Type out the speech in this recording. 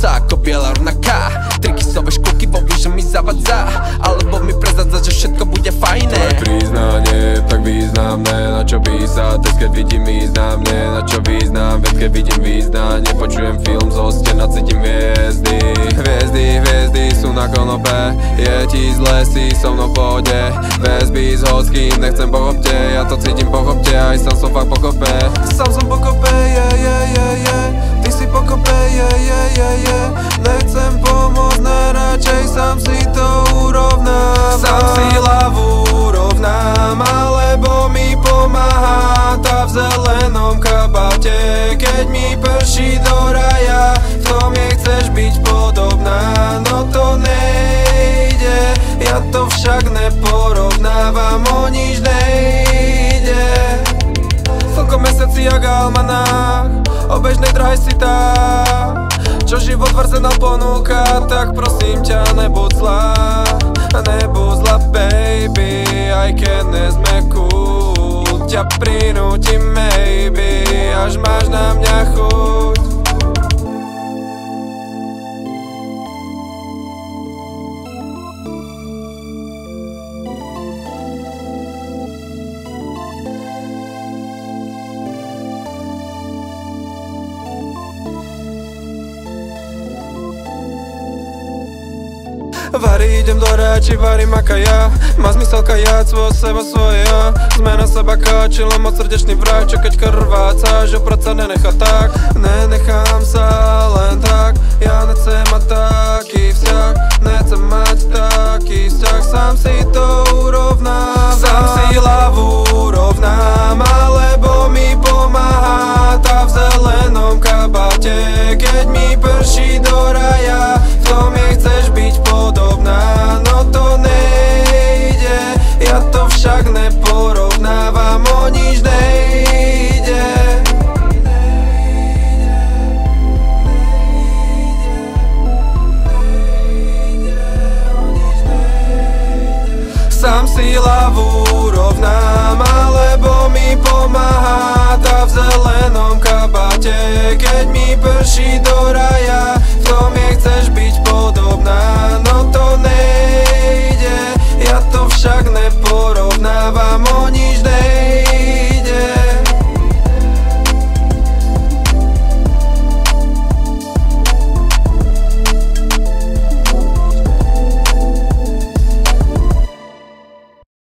sa ako biela rovnaká. Trikysové škôlky vo že mi zavadza, alebo mi prezadza, že všetko bude fajné. Tvoje priznanie je tak významné, na čo písať, keď vidím významne. Na čo význam, veď keď vidím významne. Počujem film zo stena, cítim hviezdy. Hviezdy sú na konope, je ti zle, si so mnou v pohode. Väzby s hockým, nechcem pochopte, ja to cítim pochopte, aj sám som fakt pokope. Sám som pokope, ty si pokope, nechcem pomôcť, najradšej sám si to urovnám. Sám si hlavu urovnám, alebo mi pomáha tá v zelenom kabáte. Keď mi prší do raja, v tom jej chceš byť podobná. No to nejde, ja to však neporovnávam, o nič nejde. Slnko, mesiaci jak almanách, o bežnej drahe si tá, čo život Arsenal ponúka. Tak prosím ťa, nebuď zlá baby, aj keď nesme cool, ťa prinútim maybe, až máš na mňa chuť. Vari, idem do ráči, vari makaja. Má zmysel kajať svoj seba svoje ja. Zmena seba káčila, moc srdečný vrah. Čo keď krváca, že práca nenechá tak. Nenechám sa len tak, ja nechcem mať taký vzťah. Nechcem mať taký vzťah, sám si to urovnám. Sám si hlavu urovnám, alebo mi pomáha tá v zelenom kabáte. Keď mi prší do raja, v tom jej chceš byť podobná. No to nejde, ja to však nepovedám.